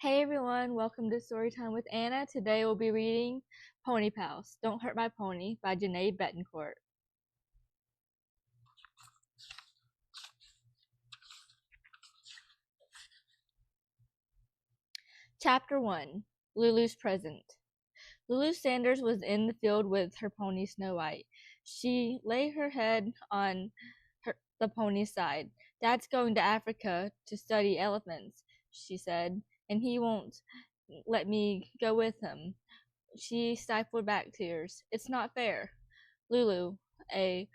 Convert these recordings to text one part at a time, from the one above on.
Hey everyone, welcome to Storytime with Anna. Today we'll be reading Pony Pals, Don't Hurt My Pony by Janae Betancourt. Chapter 1, Lulu's Present. Lulu Sanders was in the field with her pony Snow White. She lay her head on the pony's side. Dad's going to Africa to study elephants, she said, and he won't let me go with him. She stifled back tears. It's not fair. Lulu, a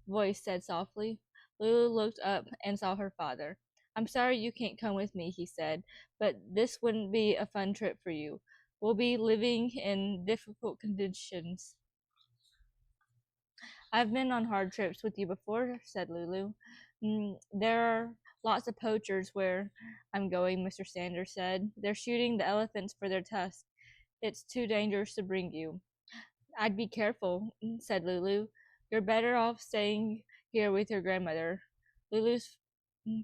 voice said softly. Lulu looked up and saw her father. I'm sorry you can't come with me, he said, but this wouldn't be a fun trip for you. We'll be living in difficult conditions. I've been on hard trips with you before, said Lulu. There are lots of poachers where I'm going, Mr. Sanders said. They're shooting the elephants for their tusks. It's too dangerous to bring you. I'd be careful, said Lulu. You're better off staying here with your grandmother, Lulu's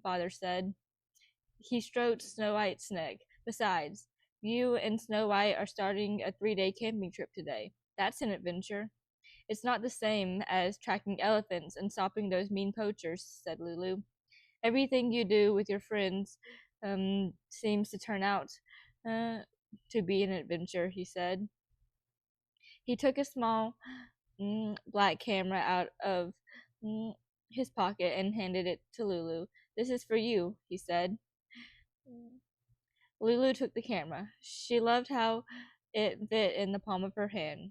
father said. He stroked Snow White's neck. Besides, you and Snow White are starting a 3-day camping trip today. That's an adventure. It's not the same as tracking elephants and stopping those mean poachers, said Lulu. Everything you do with your friends seems to turn out to be an adventure, he said. He took a small black camera out of mm, his pocket and handed it to Lulu. This is for you, he said. Lulu took the camera. She loved how it fit in the palm of her hand.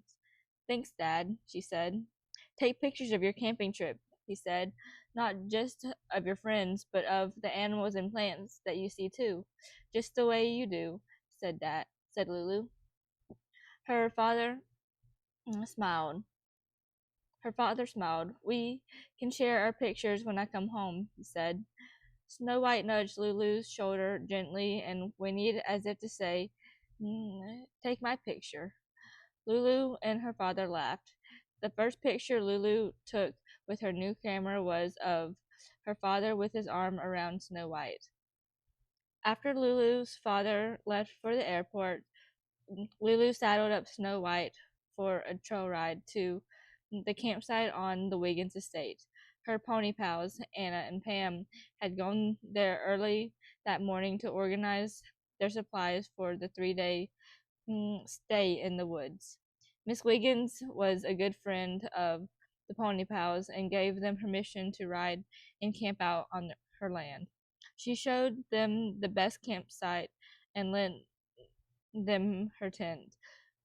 Thanks, Dad, she said. Take pictures of your camping trip, he said. Not just of your friends, but of the animals and plants that you see too. Just the way you do, said Lulu. Her father smiled. Her father smiled. We can share our pictures when I come home, he said. Snow White nudged Lulu's shoulder gently and whinnied as if to say, Take my picture. Lulu and her father laughed. The first picture Lulu took with her new camera was of her father with his arm around Snow White. After Lulu's father left for the airport, Lulu saddled up Snow White for a trail ride to the campsite on the Wiggins estate. Her pony pals, Anna and Pam, had gone there early that morning to organize their supplies for the 3-day stay in the woods. Miss Wiggins was a good friend of the pony pals and gave them permission to ride and camp out on her land. She showed them the best campsite and lent them her tent.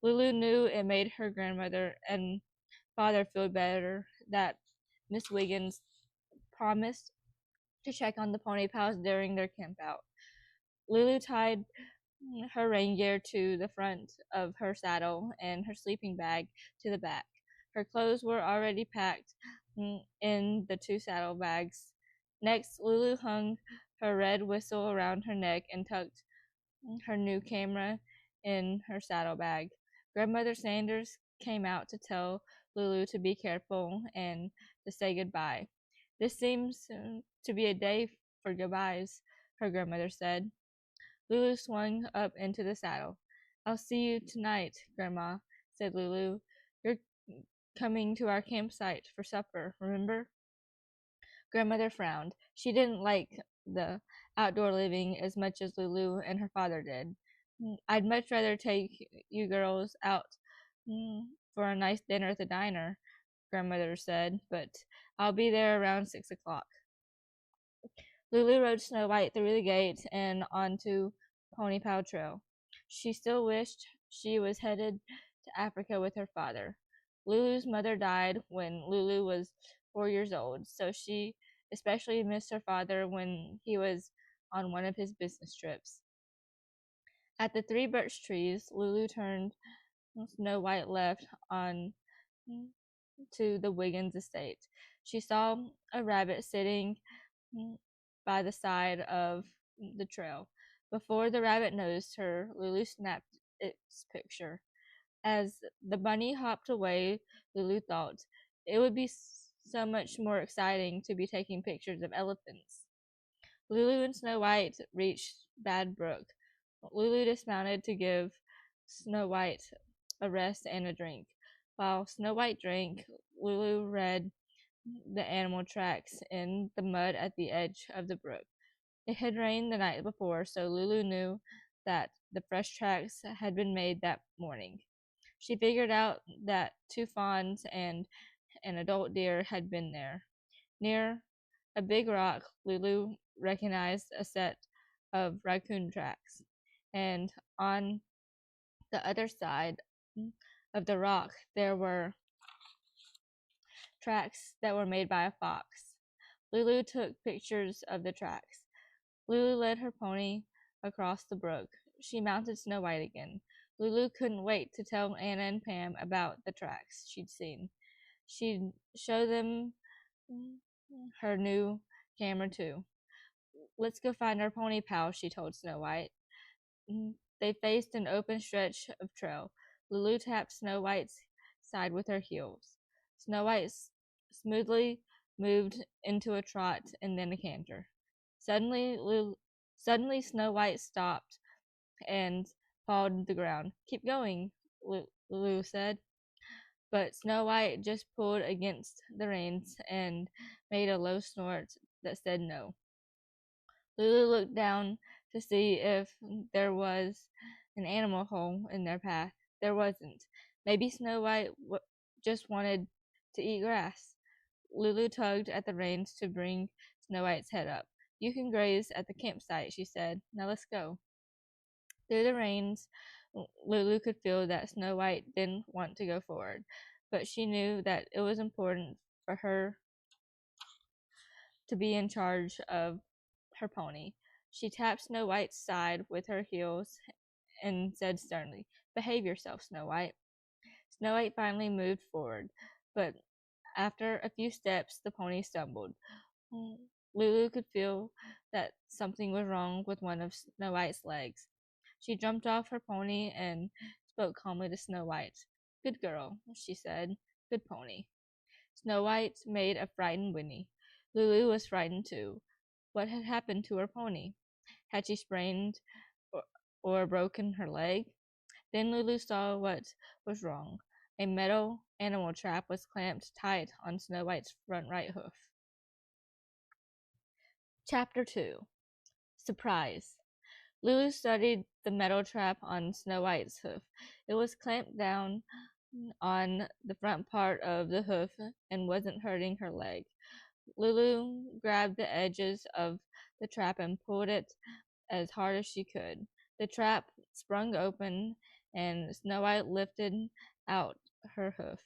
Lulu knew it made her grandmother and father feel better that Miss Wiggins promised to check on the pony pals during their camp out. Lulu tied her rain gear to the front of her saddle and her sleeping bag to the back. Her clothes were already packed in the 2 saddle bags. Next, Lulu hung her red whistle around her neck and tucked her new camera in her saddlebag. Grandmother Sanders came out to tell Lulu to be careful and to say goodbye. This seems to be a day for goodbyes, her grandmother said. Lulu swung up into the saddle. I'll see you tonight, Grandma, said Lulu. You're coming to our campsite for supper, remember? Grandmother frowned. She didn't like the outdoor living as much as Lulu and her father did. I'd much rather take you girls out for a nice dinner at the diner, Grandmother said, but I'll be there around 6 o'clock. Lulu rode Snow White through the gate and onto Pony Pal Trail. She still wished she was headed to Africa with her father. Lulu's mother died when Lulu was 4 years old, so she especially missed her father when he was on one of his business trips. At the 3 birch trees, Lulu turned Snow White left on to the Wiggins estate. She saw a rabbit sitting by the side of the trail. Before the rabbit noticed her, Lulu snapped its picture. As the bunny hopped away, Lulu thought, it would be so much more exciting to be taking pictures of elephants. Lulu and Snow White reached Bad Brook, Lulu dismounted to give Snow White a rest and a drink. While Snow White drank, Lulu read the animal tracks in the mud at the edge of the brook. It had rained the night before, so Lulu knew that the fresh tracks had been made that morning. She figured out that two fawns and an adult deer had been there. Near a big rock, Lulu recognized a set of raccoon tracks, and on the other side of the rock, there were tracks that were made by a fox. Lulu took pictures of the tracks. Lulu led her pony across the brook. She mounted Snow White again. Lulu couldn't wait to tell Anna and Pam about the tracks she'd seen. She'd show them her new camera too. Let's go find our pony pal, she told Snow White. They faced an open stretch of trail. Lulu tapped Snow White's side with her heels. Snow White smoothly moved into a trot and then a canter. Suddenly, Snow White stopped and pawed the ground. Keep going, Lulu said. But Snow White just pulled against the reins and made a low snort that said no. Lulu looked down to see if there was an animal hole in their path. There wasn't. Maybe Snow White just wanted to eat grass. Lulu tugged at the reins to bring Snow White's head up. You can graze at the campsite, she said. Now let's go. Through the reins, Lulu could feel that Snow White didn't want to go forward, but she knew that it was important for her to be in charge of her pony. She tapped Snow White's side with her heels and said sternly, Behave yourself, Snow White. Snow White finally moved forward, but after a few steps, the pony stumbled. Lulu could feel that something was wrong with one of Snow White's legs. She jumped off her pony and spoke calmly to Snow White. Good girl, she said. Good pony. Snow White made a frightened whinny. Lulu was frightened too. What had happened to her pony? Had she sprained or broken her leg? Then Lulu saw what was wrong. A metal animal trap was clamped tight on Snow White's front right hoof. Chapter 2. Surprise. Lulu studied the metal trap on Snow White's hoof. It was clamped down on the front part of the hoof and wasn't hurting her leg. Lulu grabbed the edges of the trap and pulled it as hard as she could. The trap sprung open and Snow White lifted out her hoof.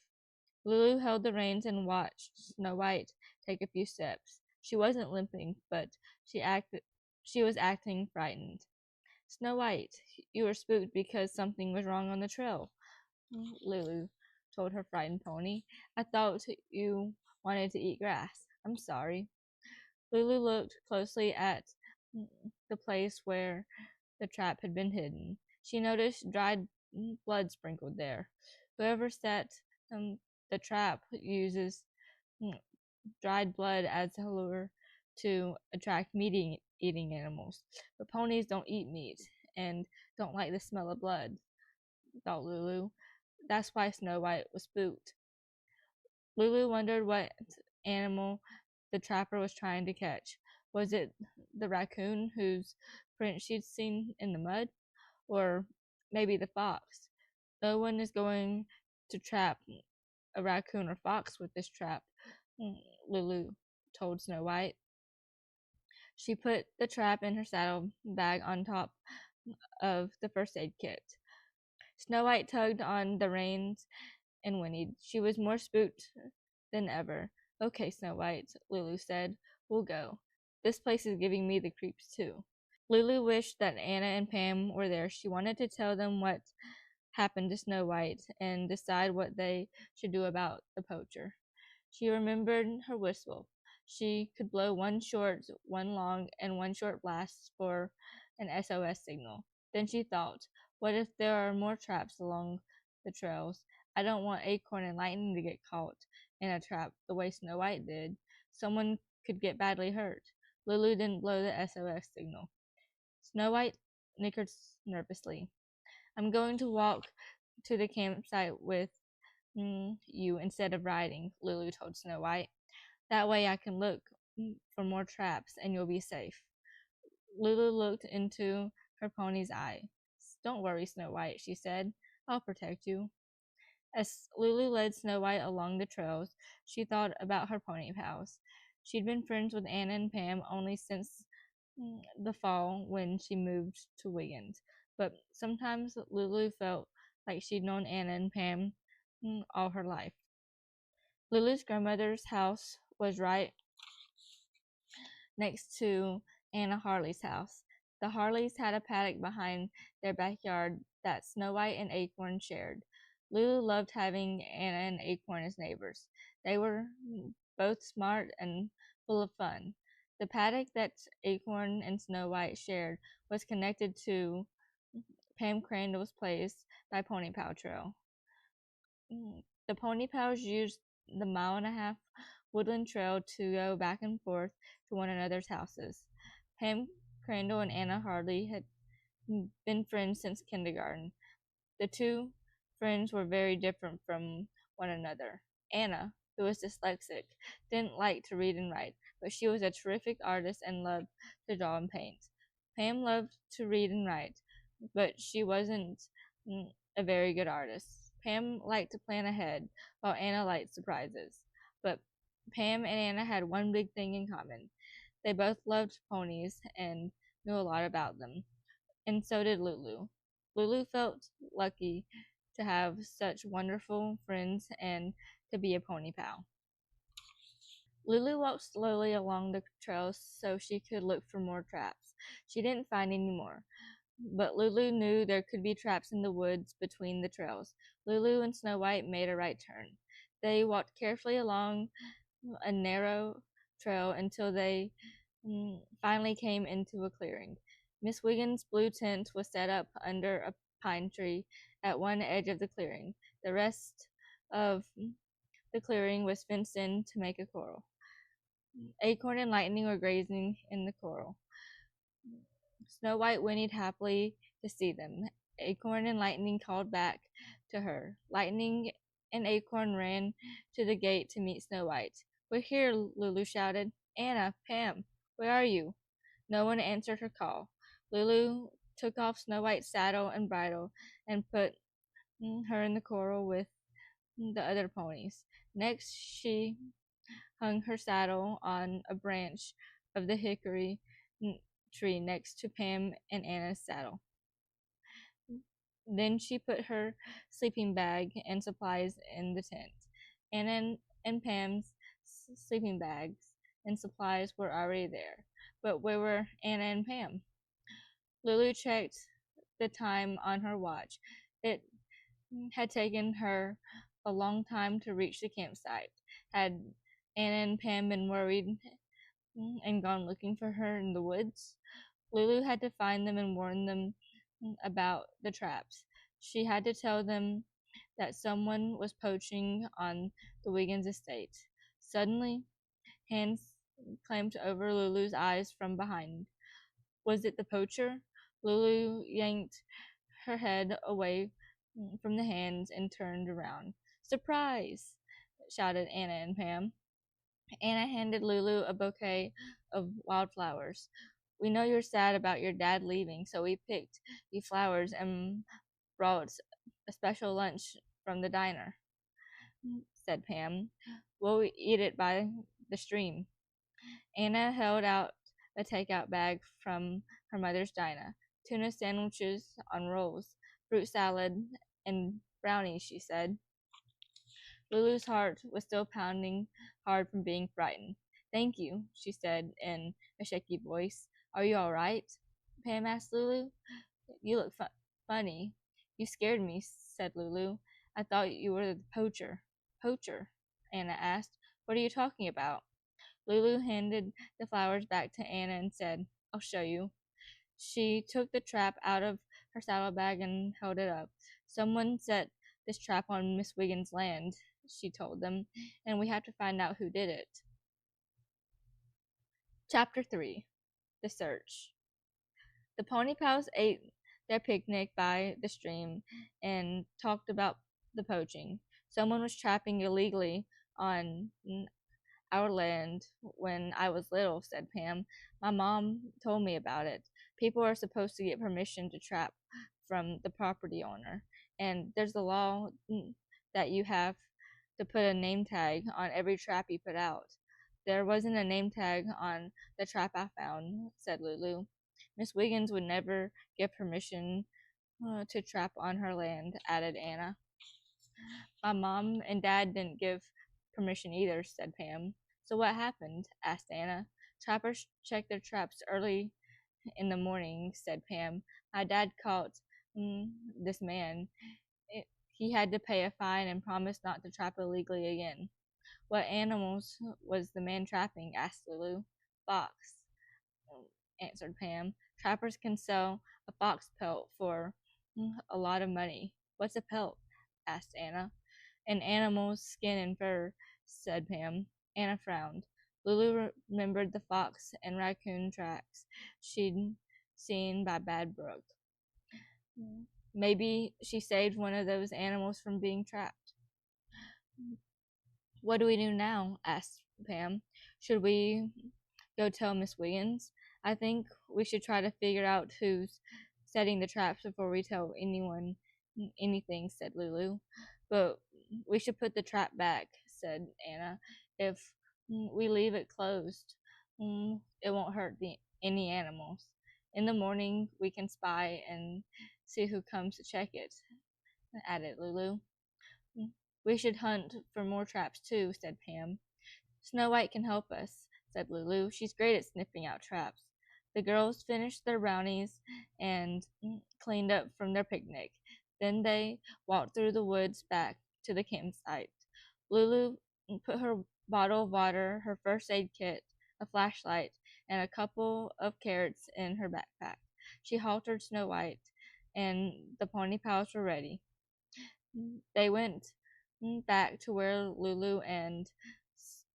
Lulu held the reins and watched Snow White take a few steps. She wasn't limping, but she was acting frightened. Snow White, you were spooked because something was wrong on the trail, Lulu told her frightened pony. I thought you wanted to eat grass. I'm sorry. Lulu looked closely at the place where the trap had been hidden. She noticed dried blood sprinkled there. Whoever set the trap uses dried blood as a lure to attract meat-eating animals. But ponies don't eat meat and don't like the smell of blood, thought Lulu. That's why Snow White was spooked. Lulu wondered what animal the trapper was trying to catch. Was it the raccoon whose print she'd seen in the mud? Or maybe the fox? No one is going to trap a raccoon or fox with this trap, Lulu told Snow White. She put the trap in her saddle bag on top of the first aid kit. Snow White tugged on the reins and whinnied. She was more spooked than ever. Okay, Snow White, Lulu said. We'll go. This place is giving me the creeps too. Lulu wished that Anna and Pam were there. She wanted to tell them what happened to Snow White and decide what they should do about the poacher. She remembered her whistle. She could blow one short, one long, and one short blast for an SOS signal. Then she thought, what if there are more traps along the trails? I don't want Acorn and Lightning to get caught in a trap the way Snow White did. Someone could get badly hurt. Lulu didn't blow the SOS signal. Snow White snickered nervously. I'm going to walk to the campsite with you instead of riding, Lulu told Snow White. That way I can look for more traps and you'll be safe. Lulu looked into her pony's eye. Don't worry, Snow White, she said. I'll protect you. As Lulu led Snow White along the trails, she thought about her pony pals. She'd been friends with Anna and Pam only since the fall when she moved to Wiggins, but sometimes Lulu felt like she'd known Anna and Pam all her life. Lulu's grandmother's house was right next to Anna Harley's house. The Harleys had a paddock behind their backyard that Snow White and Acorn shared. Lulu loved having Anna and Acorn as neighbors. They were both smart and full of fun. The paddock that Acorn and Snow White shared was connected to Pam Crandall's place by Pony Pal Trail. The Pony Pals used the mile-and-a-half woodland trail to go back and forth to one another's houses. Pam Crandall and Anna Harley had been friends since kindergarten. The two friends were very different from one another. Anna, who was dyslexic, didn't like to read and write, but she was a terrific artist and loved to draw and paint. Pam loved to read and write, but she wasn't a very good artist. Pam liked to plan ahead, while Anna liked surprises. But Pam and Anna had one big thing in common. They both loved ponies and knew a lot about them, and so did Lulu. Lulu felt lucky to have such wonderful friends and to be a pony pal. Lulu walked slowly along the trails so she could look for more traps. She didn't find any more, but Lulu knew there could be traps in the woods between the trails. Lulu and Snow White made a right turn. They walked carefully along a narrow trail until they finally came into a clearing. Miss Wiggins' blue tent was set up under a pine tree at one edge of the clearing. The rest of the clearing was fenced in to make a corral. Acorn and Lightning were grazing in the corral. Snow White whinnied happily to see them. Acorn and Lightning called back to her. Lightning and Acorn ran to the gate to meet Snow White. We're here, Lulu shouted. Anna, Pam, where are you? No one answered her call. Lulu took off Snow White's saddle and bridle and put her in the corral with the other ponies. Next, she hung her saddle on a branch of the hickory tree next to Pam and Anna's saddle. Then she put her sleeping bag and supplies in the tent. Anna and Pam's sleeping bags and supplies were already there. But where were Anna and Pam? Lulu checked the time on her watch. It had taken her a long time to reach the campsite. Had Anna and Pam been worried and gone looking for her in the woods? Lulu had to find them and warn them about the traps. She had to tell them that someone was poaching on the Wiggins estate. Suddenly, hands clamped over Lulu's eyes from behind. Was it the poacher? Lulu yanked her head away from the hands and turned around. Surprise! Shouted Anna and Pam. Anna handed Lulu a bouquet of wildflowers. We know you're sad about your dad leaving, so we picked you flowers and brought a special lunch from the diner, said Pam. We'll eat it by the stream. Anna held out a takeout bag from her mother's diner. Tuna sandwiches on rolls, fruit salad, and brownies, she said. Lulu's heart was still pounding hard from being frightened. Thank you, she said in a shaky voice. Are you all right? Pam asked Lulu. You look funny. You scared me, said Lulu. I thought you were the poacher. Poacher? Anna asked. What are you talking about? Lulu handed the flowers back to Anna and said, I'll show you. She took the trap out of her saddlebag and held it up. Someone set this trap on Miss Wiggins' land, she told them, and we have to find out who did it. Chapter 3. The Search. The pony pals ate their picnic by the stream and talked about the poaching. Someone was trapping illegally on our land when I was little, said Pam. My mom told me about it. People are supposed to get permission to trap from the property owner, and there's a law that you have to put a name tag on every trap you put out. There wasn't a name tag on the trap I found, said Lulu. Miss Wiggins would never give permission to trap on her land, added Anna. My mom and dad didn't give permission either, said Pam. So what happened? Asked Anna. Trappers check their traps early in the morning, said Pam. My dad caught this man. He had to pay a fine and promised not to trap illegally again. What animals was the man trapping? Asked Lulu. Fox, answered Pam. Trappers can sell a fox pelt for a lot of money. What's a pelt? Asked Anna. An animal's skin and fur, said Pam. Anna frowned. Lulu remembered the fox and raccoon tracks she'd seen by Bad Brook. Maybe she saved one of those animals from being trapped. What do we do now? Asked Pam. Should we go tell Miss Wiggins? I think we should try to figure out who's setting the traps before we tell anyone anything, said Lulu. But we should put the trap back, said Anna. If we leave it closed, it won't hurt any animals. In the morning, we can spy and see who comes to check it, added Lulu. We should hunt for more traps too, said Pam. Snow White can help us, said Lulu. She's great at sniffing out traps. The girls finished their brownies and cleaned up from their picnic. Then they walked through the woods back to the campsite. Lulu put her bottle of water, her first aid kit, a flashlight, and a couple of carrots in her backpack. She haltered Snow White, and the pony pals were ready. They went back to where Lulu and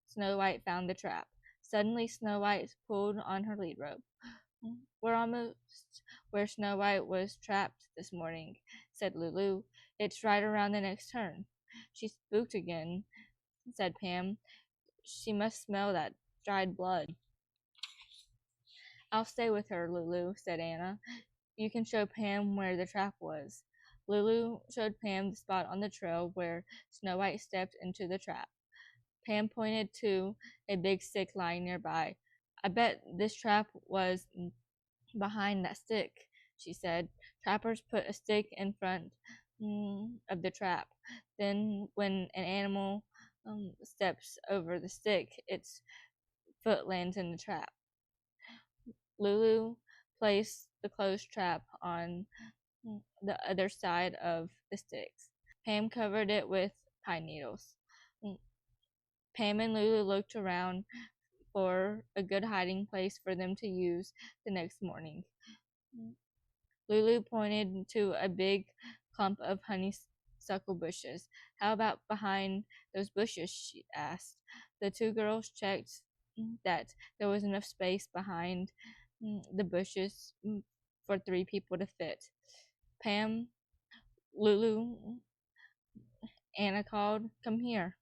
Snow White found the trap. Suddenly, Snow White pulled on her lead rope. We're almost where Snow White was trapped this morning, said Lulu. It's right around the next turn. She's spooked again, said Pam. She must smell that dried blood. I'll stay with her, Lulu, said Anna. You can show Pam where the trap was. Lulu showed Pam the spot on the trail where Snow White stepped into the trap. Pam pointed to a big stick lying nearby. I bet this trap was behind that stick, she said. Trappers put a stick in front of the trap. Then, when an animal steps over the stick, its foot lands in the trap. Lulu placed the closed trap on the other side of the sticks. Pam covered it with pine needles. Pam and Lulu looked around for a good hiding place for them to use the next morning. Lulu pointed to a big clump of honeysuckle bushes. How about behind those bushes? She asked. The two girls checked that there was enough space behind the bushes for 3 people to fit. Pam, Lulu, Anna called, "Come here."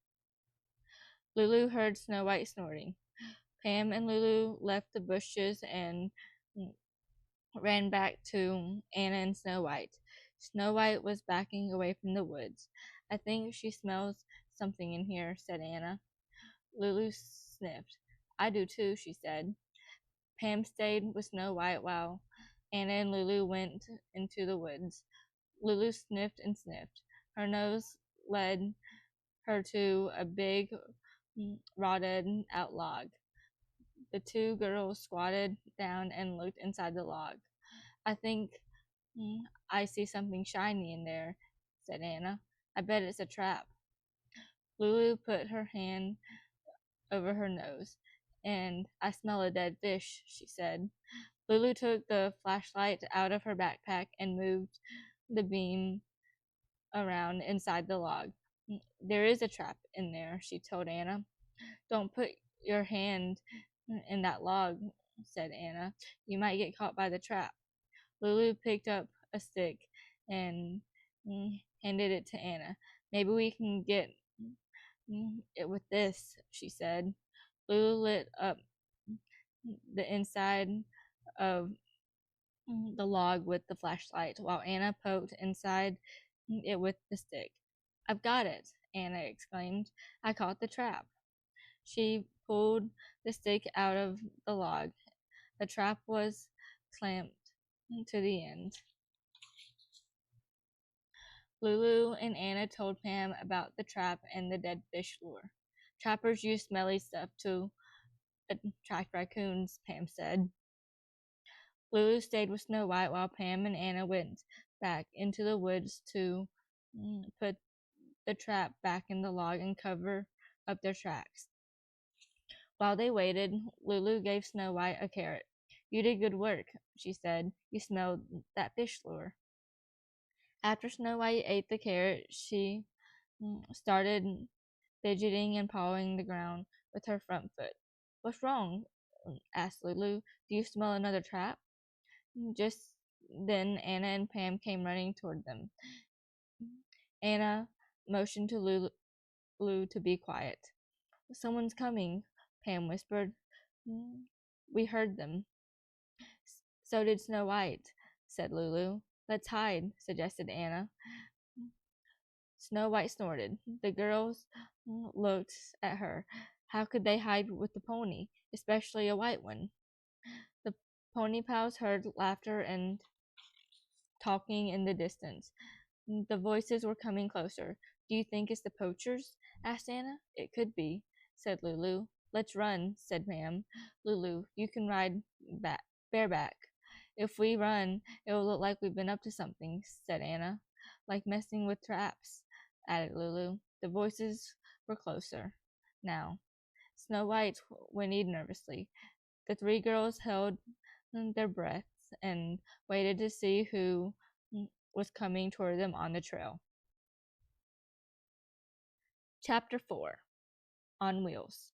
Lulu heard Snow White snorting. Pam and Lulu left the bushes and ran back to Anna and Snow White. Snow White was backing away from the woods. I think she smells something in here, said Anna. Lulu sniffed. I do too, she said. Pam stayed with Snow White while Anna and Lulu went into the woods. Lulu sniffed and sniffed. Her nose led her to a big, rotted out log. The two girls squatted down and looked inside the log. I think I see something shiny in there, said Anna. I bet it's a trap. Lulu put her hand over her nose. And I smell a dead fish, she said. Lulu took the flashlight out of her backpack and moved the beam around inside the log. There is a trap in there, she told Anna. Don't put your hand in that log, said Anna. You might get caught by the trap. Lulu picked up a stick and handed it to Anna. Maybe we can get it with this, she said. Lulu lit up the inside of the log with the flashlight, while Anna poked inside it with the stick. I've got it, Anna exclaimed. I caught the trap. She pulled the stick out of the log. The trap was clamped to the end. Lulu and Anna told Pam about the trap and the dead fish lure. Trappers use smelly stuff to attract raccoons, Pam said. Lulu stayed with Snow White while Pam and Anna went back into the woods to put the trap back in the log and cover up their tracks. While they waited, Lulu gave Snow White a carrot. You did good work, she said. You smelled that fish lure. After Snow White ate the carrot, she started fidgeting and pawing the ground with her front foot. What's wrong? Asked Lulu. Do you smell another trap? Just then Anna and Pam came running toward them. Anna motioned to Lulu to be quiet. Someone's coming, Pam whispered. We heard them. So did Snow White, said Lulu. Let's hide, suggested Anna. Snow White snorted. The girls looked at her. How could they hide with the pony, especially a white one? The pony pals heard laughter and talking in the distance. The voices were coming closer. Do you think it's the poachers? Asked Anna. It could be, said Lulu. Let's run, said Pam. Lulu, you can ride bareback. If we run, it will look like we've been up to something, said Anna. Like messing with traps, added Lulu. The voices were closer. Now, Snow White whinnied nervously. The three girls held their breaths and waited to see who was coming toward them on the trail. Chapter 4 On Wheels.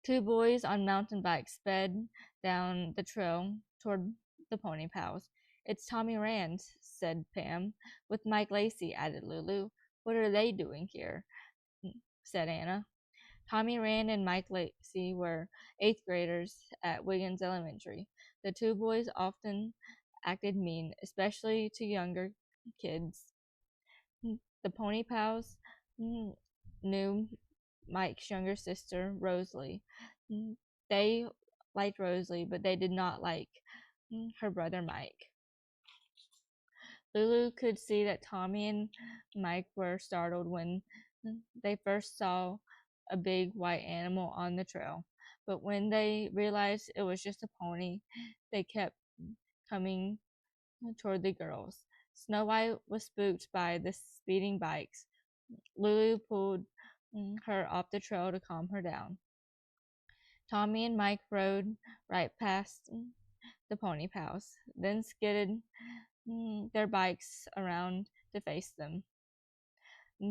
Two boys on mountain bikes sped down the trail toward the pony pals. It's Tommy Rand, said Pam. With Mike Lacey, added Lulu. What are they doing here? Said Anna. Tommy Rand and Mike Lacey were 8th graders at Wiggins Elementary. The two boys often acted mean, especially to younger kids. The pony pals knew Mike's younger sister, Rosalie. They liked Rosalie, but they did not like her brother Mike. Lulu could see that Tommy and Mike were startled when they first saw a big white animal on the trail. But when they realized it was just a pony, they kept coming toward the girls. Snow White was spooked by the speeding bikes. Lulu pulled her off the trail to calm her down. Tommy and Mike rode right past the pony pals, then skidded their bikes around to face them.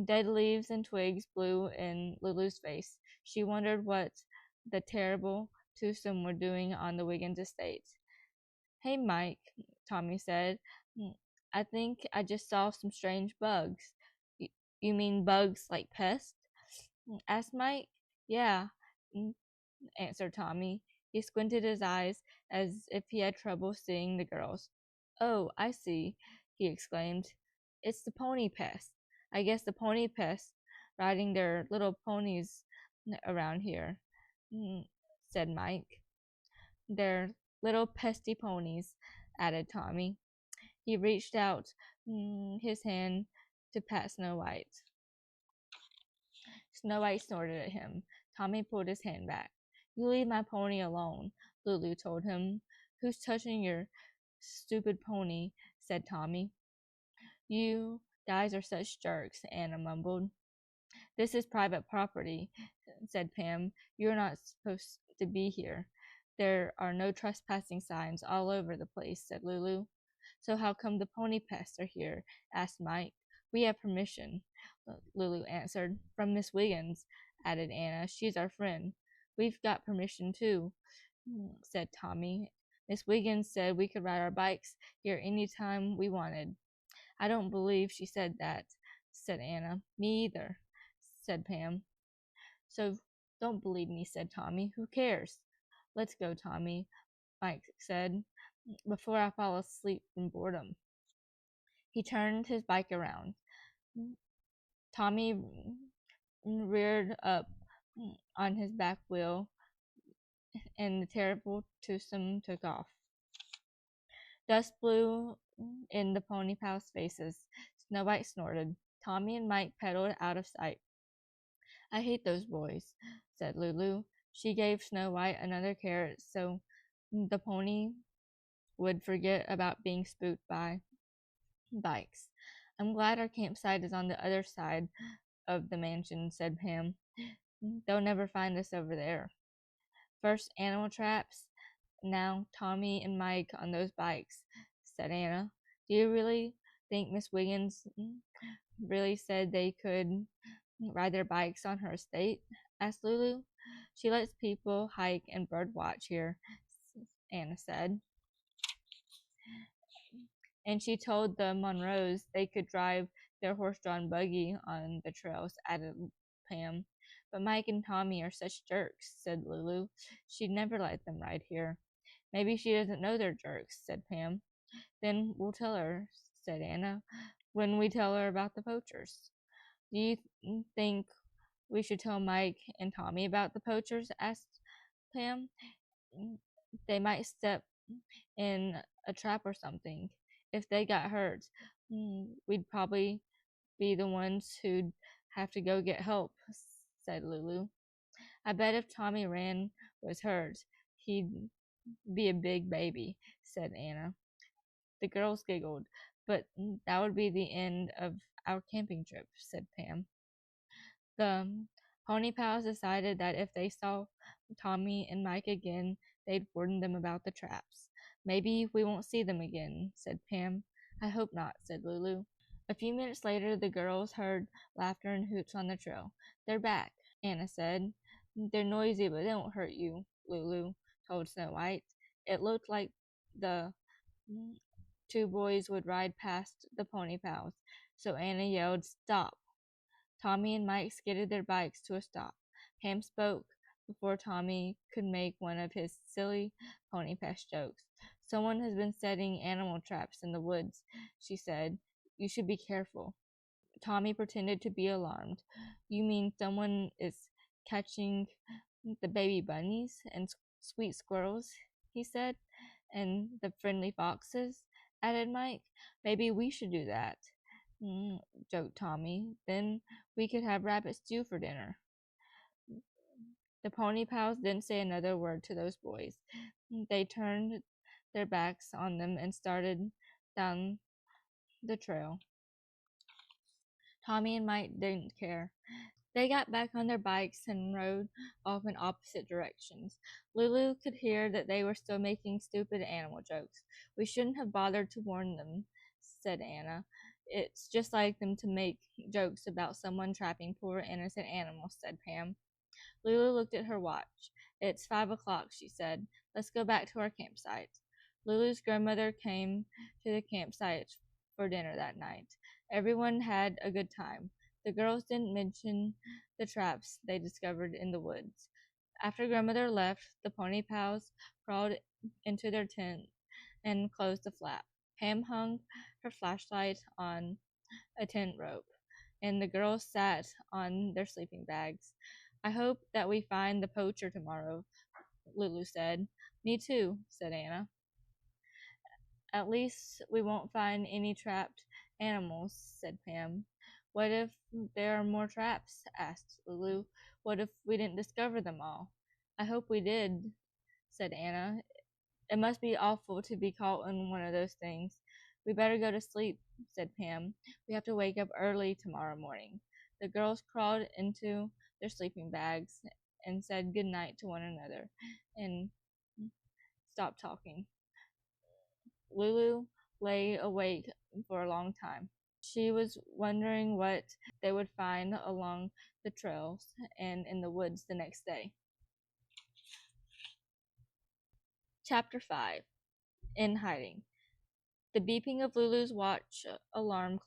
Dead leaves and twigs blew in Lulu's face. She wondered what the terrible twosome were doing on the Wiggins estate. Hey, Mike, Tommy said. I think I just saw some strange bugs. You mean bugs like pests? Asked Mike. Yeah, answered Tommy. He squinted his eyes as if he had trouble seeing the girls. Oh, I see, he exclaimed. It's the pony pest. I guess the pony pests riding their little ponies around here, said Mike. They're little pesty ponies, added Tommy. He reached out his hand to pat Snow White. Snow White snorted at him. Tommy pulled his hand back. You leave my pony alone, Lulu told him. Who's touching your stupid pony? Said Tommy. You guys are such jerks, Anna mumbled. This is private property, said Pam. You're not supposed to be here. There are no trespassing signs all over the place, said Lulu. So how come the pony pests are here? Asked Mike. We have permission, Lulu answered. From Miss Wiggins, added Anna. She's our friend. We've got permission too, said Tommy. Miss Wiggins said we could ride our bikes here any time we wanted. I don't believe she said that, said Anna. Me either, said Pam. So don't believe me, said Tommy. Who cares? Let's go, Tommy, Mike said, before I fall asleep from boredom. He turned his bike around. Tommy reared up on his back wheel, and the terrible twosome took off. Dust blew in the pony pals' faces. Snow White snorted. Tommy and Mike pedaled out of sight. I hate those boys, said Lulu. She gave Snow White another carrot so the pony would forget about being spooked by bikes. I'm glad our campsite is on the other side of the mansion, said Pam. They'll never find us over there. First animal traps, now Tommy and Mike on those bikes, said Anna. Do you really think Miss Wiggins really said they could ride their bikes on her estate? Asked Lulu. She lets people hike and bird watch here, Anna said. And she told the Monroes they could drive their horse-drawn buggy on the trails, added Pam. But Mike and Tommy are such jerks, said Lulu. She'd never let them ride here. Maybe she doesn't know they're jerks, said Pam. Then we'll tell her, said Anna, when we tell her about the poachers. Do you think we should tell Mike and Tommy about the poachers? Asked Pam. They might step in a trap or something. If they got hurt, we'd probably be the ones who'd have to go get help, said Lulu. I bet if Tommy Rand was hurt, he'd be a big baby, said Anna. The girls giggled. But that would be the end of our camping trip, said Pam. The pony pals decided that if they saw Tommy and Mike again, they'd warn them about the traps. Maybe we won't see them again, said Pam. I hope not, said Lulu. A few minutes later, the girls heard laughter and hoots on the trail. They're back, Anna said. They're noisy, but they won't hurt you, Lulu told Snow White. It looked like the two boys would ride past the pony pals, so Anna yelled, Stop! Tommy and Mike skidded their bikes to a stop. Pam spoke before Tommy could make one of his silly pony pest jokes. Someone has been setting animal traps in the woods, she said. You should be careful. Tommy pretended to be alarmed. You mean someone is catching the baby bunnies and sweet squirrels, he said, and the friendly foxes, added Mike. Maybe we should do that, joked Tommy. Then we could have rabbit stew for dinner. The pony pals didn't say another word to those boys. They turned their backs on them and started down the trail. Tommy and Mike didn't care. They got back on their bikes and rode off in opposite directions. Lulu could hear that they were still making stupid animal jokes. We shouldn't have bothered to warn them, said Anna. It's just like them to make jokes about someone trapping poor innocent animals, said Pam. Lulu looked at her watch. It's 5 o'clock, she said. Let's go back to our campsite. Lulu's grandmother came to the campsite for dinner that night. Everyone had a good time. The girls didn't mention the traps they discovered in the woods. After grandmother left, the pony pals crawled into their tent and closed the flap. Pam hung her flashlight on a tent rope, and the girls sat on their sleeping bags. I hope that we find the poacher tomorrow, Lulu said. Me too, said Anna. At least we won't find any trapped animals, said Pam. What if there are more traps? Asked Lulu. What if we didn't discover them all? I hope we did, said Anna. It must be awful to be caught in one of those things. We better go to sleep, said Pam. We have to wake up early tomorrow morning. The girls crawled into their sleeping bags and said good night to one another and stopped talking. Lulu lay awake for a long time. She was wondering what they would find along the trails and in the woods the next day. Chapter 5. in hiding. The beeping of Lulu's watch alarm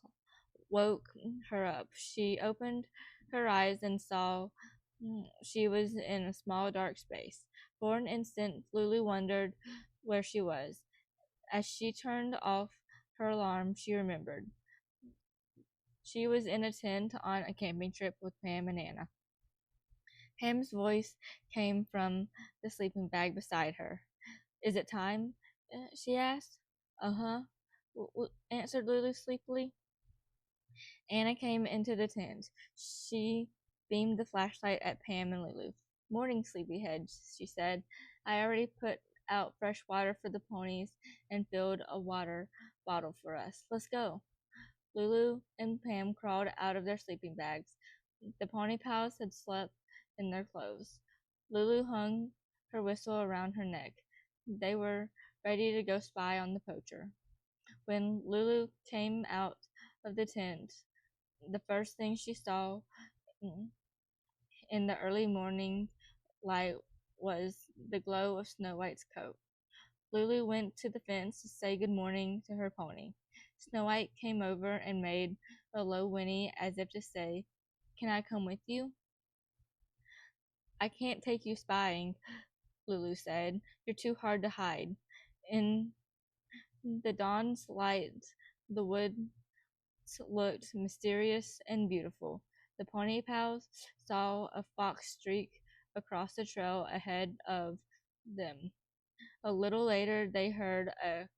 woke her up. She opened her eyes and saw she was in a small dark space. For an instant, Lulu wondered where she was. As she turned off her alarm, she remembered. She was in a tent on a camping trip with Pam and Anna. Pam's voice came from the sleeping bag beside her. Is it time? She asked. Uh-huh, answered Lulu sleepily. Anna came into the tent. She beamed the flashlight at Pam and Lulu. Morning, sleepyheads, she said. I already put out fresh water for the ponies and filled a water bottle for us. Let's go. Lulu and Pam crawled out of their sleeping bags. The pony pals had slept in their clothes. Lulu hung her whistle around her neck. They were ready to go spy on the poacher. When Lulu came out of the tent, the first thing she saw in the early morning light was the glow of Snow White's coat. Lulu went to the fence to say good morning to her pony. Snow White came over and made a low whinny as if to say, Can I come with you? I can't take you spying, Lulu said. You're too hard to hide. In the dawn's light, the woods looked mysterious and beautiful. The pony pals saw a fox streak across the trail ahead of them. A little later, they heard a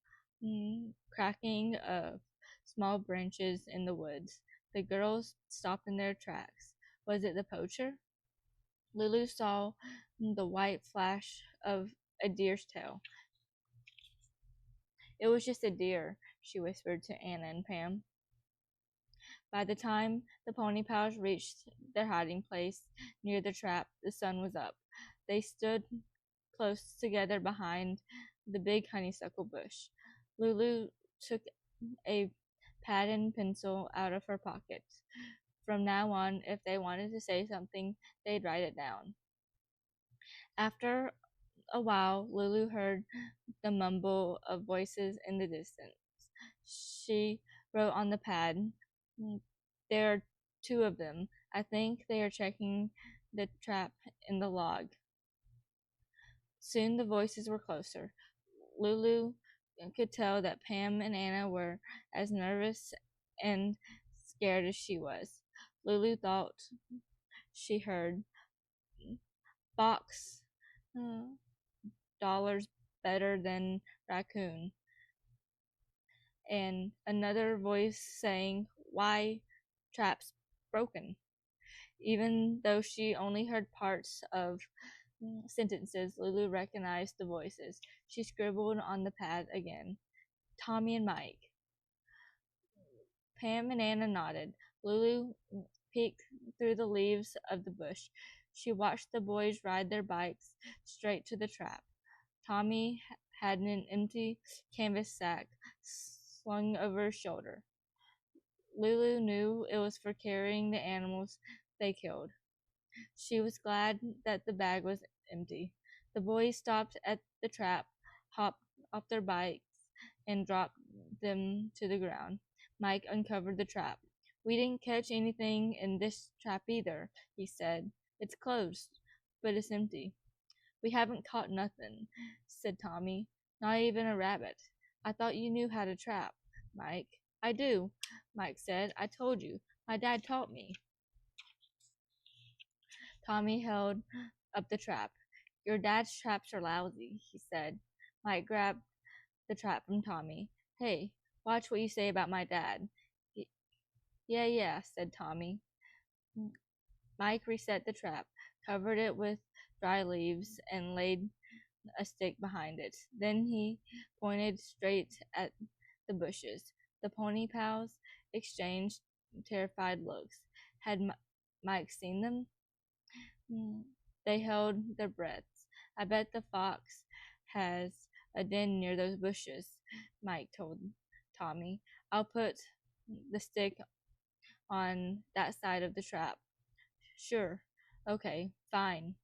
cracking of small branches in the woods. The girls stopped in their tracks. Was it the poacher? Lulu saw the white flash of a deer's tail. It was just a deer, she whispered to Anna and Pam. By the time the pony pals reached their hiding place near the trap, the sun was up. They stood close together behind the big honeysuckle bush. Lulu took a pad and pencil out of her pocket. From now on, if they wanted to say something, they'd write it down. After a while, Lulu heard the mumble of voices in the distance. She wrote on the pad, There are two of them. I think they are checking the trap in the log. Soon the voices were closer. Lulu could tell that Pam and Anna were as nervous and scared as she was. Lulu thought she heard fox, dollars better than raccoon, and another voice saying, Why, trap's broken. Even though she only heard parts of sentences, Lulu recognized the voices. She scribbled on the pad again. Tommy and Mike. Pam and Anna nodded. Lulu peeked through the leaves of the bush. She watched the boys ride their bikes straight to the trap. Tommy had an empty canvas sack slung over his shoulder. Lulu knew it was for carrying the animals they killed. She was glad that the bag was empty. The boys stopped at the trap, hopped off their bikes, and dropped them to the ground. Mike uncovered the trap. We didn't catch anything in this trap either, he said. It's closed, but it's empty. We haven't caught nothing, said Tommy. Not even a rabbit. I thought you knew how to trap, Mike. I do, Mike said. I told you. My dad taught me. Tommy held up the trap. Your dad's traps are lousy, he said. Mike grabbed the trap from Tommy. Hey, watch what you say about my dad. Yeah, said Tommy. Mike reset the trap, covered it with dry leaves, and laid a stick behind it. Then he pointed straight at the bushes. The pony pals exchanged terrified looks. Had Mike seen them? They held their breaths. I bet the fox has a den near those bushes, Mike told Tommy. I'll put the stick on that side of the trap. Sure. Okay, fine,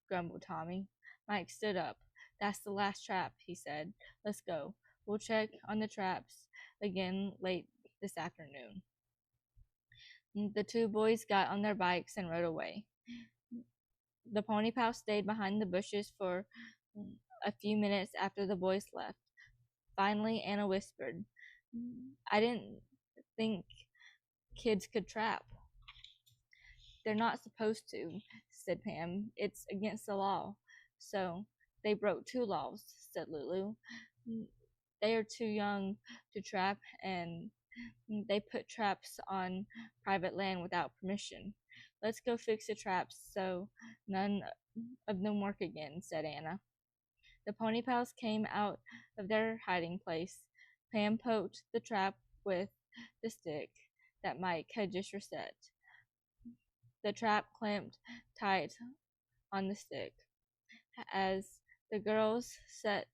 grumbled Tommy. Mike stood up. That's the last trap, he said. Let's go. We'll check on the traps again late this afternoon. The two boys got on their bikes and rode away. The pony pal stayed behind the bushes for a few minutes after the boys left. Finally, Anna whispered, I didn't think kids could trap. They're not supposed to, said Pam. It's against the law. So, they broke two laws, said Lulu. They are too young to trap, and they put traps on private land without permission. Let's go fix the traps so none of them work again, said Anna. The pony pals came out of their hiding place. Pam poked the trap with the stick that Mike had just reset. The trap clamped tight on the stick. As the girls set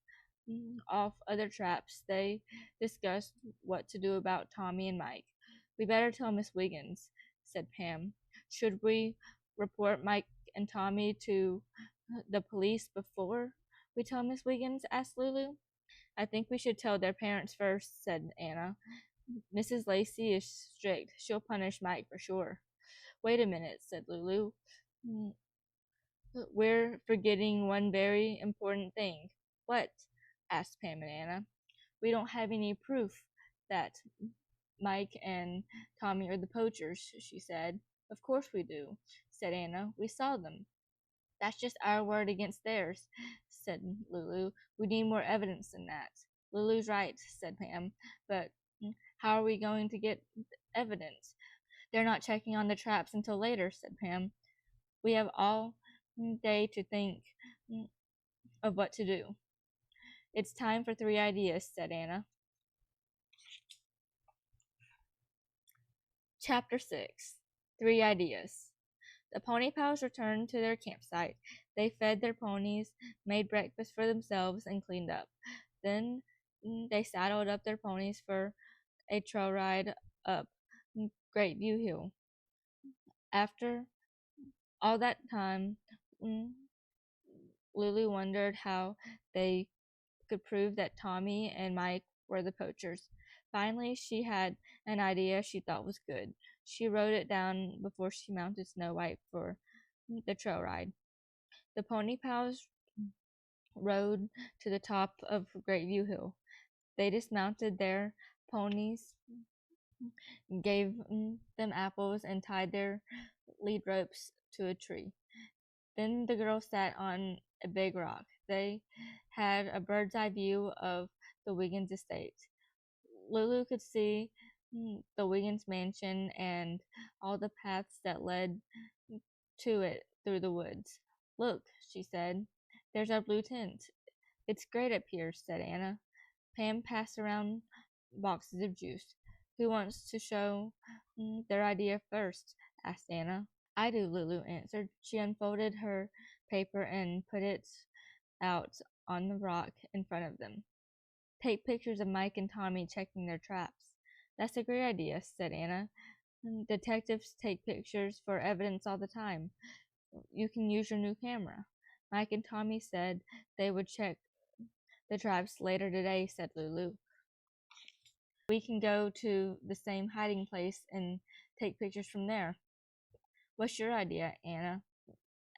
off other traps, they discussed what to do about Tommy and Mike. We better tell Miss Wiggins, said Pam. Should we report Mike and Tommy to the police before we tell Miss Wiggins? Asked Lulu. I think we should tell their parents first, said Anna. Mrs. Lacey is strict. She'll punish Mike for sure. Wait a minute, said Lulu. We're forgetting one very important thing. What? Asked Pam and Anna. We don't have any proof that Mike and Tommy are the poachers, she said. Of course we do, said Anna. We saw them. That's just our word against theirs, said Lulu. We need more evidence than that. Lulu's right, said Pam. But how are we going to get evidence? They're not checking on the traps until later, said Pam. We have all day to think of what to do. It's time for 3 ideas, said Anna. Chapter 6 3 Ideas. The pony pals returned to their campsite. They fed their ponies, made breakfast for themselves, and cleaned up. Then they saddled up their ponies for a trail ride up Great View Hill. After all that time, Lulu wondered how they could prove that Tommy and Mike were the poachers. Finally, she had an idea she thought was good. She wrote it down before she mounted Snow White for the trail ride. The pony pals rode to the top of Great View Hill. They dismounted their ponies, gave them apples, and tied their lead ropes to a tree. Then the girls sat on a big rock. They had a bird's eye view of the Wiggins estate. Lulu could see the Wiggins mansion and all the paths that led to it through the woods. Look, she said, there's our blue tent. It's great up here, said Anna. Pam passed around boxes of juice. Who wants to show their idea first? Asked Anna. I do, Lulu answered. She unfolded her paper and put it out on the rock in front of them. Take pictures of Mike and Tommy checking their traps. That's a great idea, said Anna. Detectives take pictures for evidence all the time. You can use your new camera. Mike and Tommy said they would check the traps later today, said Lulu. We can go to the same hiding place and take pictures from there. What's your idea, Anna?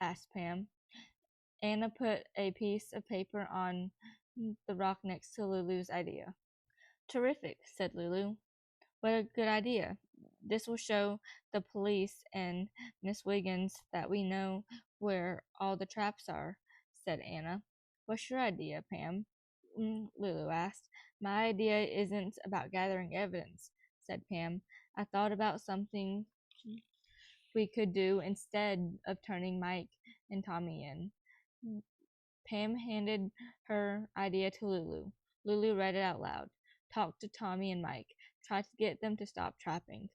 Asked Pam. Anna put a piece of paper on the rock next to Lulu's idea. Terrific, said Lulu. What a good idea. This will show the police and Miss Wiggins that we know where all the traps are, said Anna. What's your idea, Pam? Lulu asked. My idea isn't about gathering evidence, said Pam. I thought about something we could do instead of turning Mike and Tommy in. Pam handed her idea to Lulu. Lulu read it out loud. Talk to Tommy and Mike. Try to get them to stop trapping.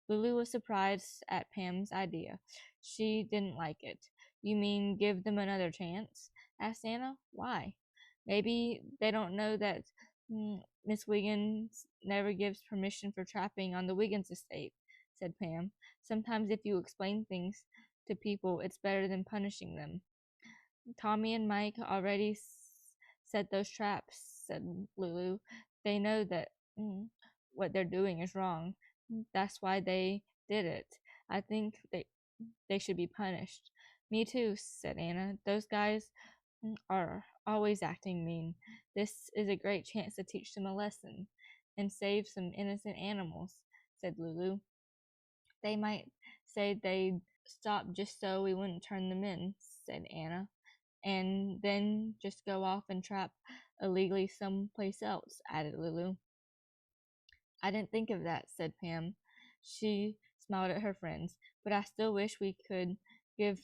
Lulu was surprised at Pam's idea. She didn't like it. You mean give them another chance? Asked Anna. Why? Maybe they don't know that Miss Wiggins never gives permission for trapping on the Wiggins estate, said Pam. Sometimes if you explain things to people, it's better than punishing them. Tommy and Mike already Set those traps, said Lulu. They know that what they're doing is wrong. That's why they did it. I think they should be punished. Me too, said Anna. Those guys are always acting mean. This is a great chance to teach them a lesson and save some innocent animals, said Lulu. They might say they'd stop just so we wouldn't turn them in, said Anna, and then just go off and trap illegally someplace else, added Lulu. I didn't think of that, said Pam. She smiled at her friends, but I still wish we could give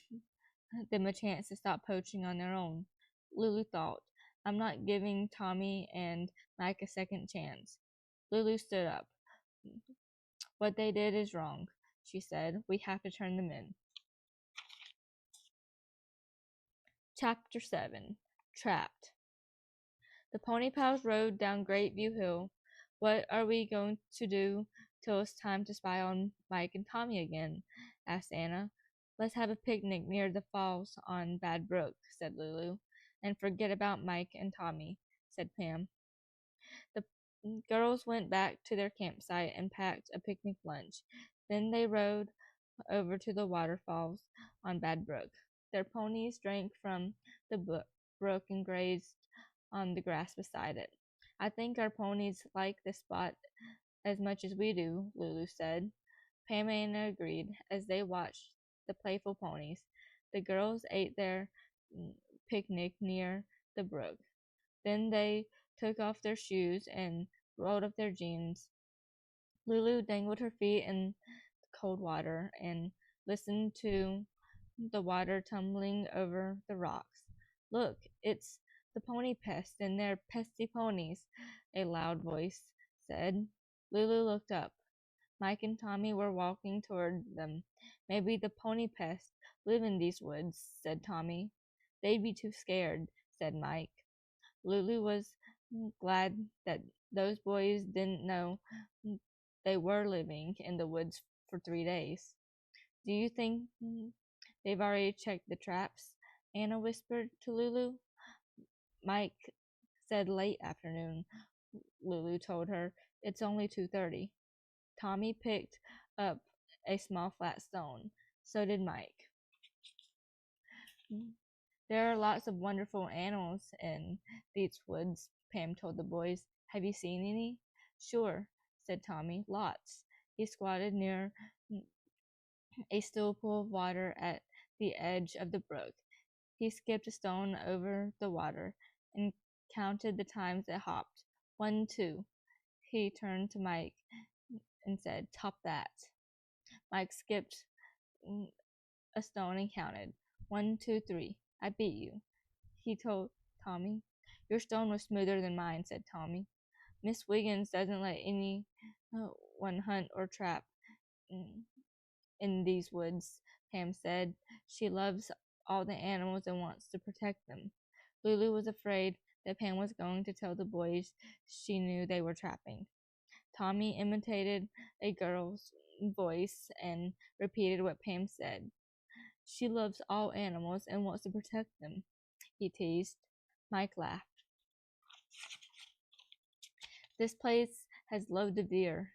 them a chance to stop poaching on their own. Lulu thought, I'm not giving Tommy and Mike a second chance. Lulu stood up. What they did is wrong, she said. We have to turn them in. Chapter 7 Trapped. The pony pals rode down Great View Hill. What are we going to do till it's time to spy on Mike and Tommy again? Asked Anna. Let's have a picnic near the falls on Bad Brook, said Lulu. And forget about Mike and Tommy, said Pam. The girls went back to their campsite and packed a picnic lunch. Then they rode over to the waterfalls on Bad Brook. Their ponies drank from the brook and grazed on the grass beside it. I think our ponies like this spot as much as we do, Lulu said. Pam and Anna agreed as they watched the playful ponies. The girls ate their picnic near the brook. Then they took off their shoes and rolled up their jeans. Lulu dangled her feet in the cold water and listened to the water tumbling over the rocks. Look, it's the pony pest and their pesty ponies, a loud voice said. Lulu looked up. Mike and Tommy were walking toward them. Maybe the pony pests live in these woods, said Tommy. They'd be too scared, said Mike. Lulu was glad that those boys didn't know they were living in the woods for 3 days. Do you think they've already checked the traps? Anna whispered to Lulu. Mike said late afternoon, Lulu told her. It's only 2:30. Tommy picked up a small flat stone. So did Mike. There are lots of wonderful animals in these woods, Pam told the boys. Have you seen any? Sure, said Tommy. Lots. He squatted near a still pool of water at the edge of the brook. He skipped a stone over the water and counted the times it hopped. 1, 2. He turned to Mike and said, Top that. Mike skipped a stone and counted. 1, 2, 3. I beat you, he told Tommy. Your stone was smoother than mine, said Tommy. Miss Wiggins doesn't let anyone hunt or trap in these woods, Pam said. She loves all the animals and wants to protect them. Lulu was afraid that Pam was going to tell the boys she knew they were trapping. Tommy imitated a girl's voice and repeated what Pam said. She loves all animals and wants to protect them, he teased. Mike laughed. This place has loads of deer,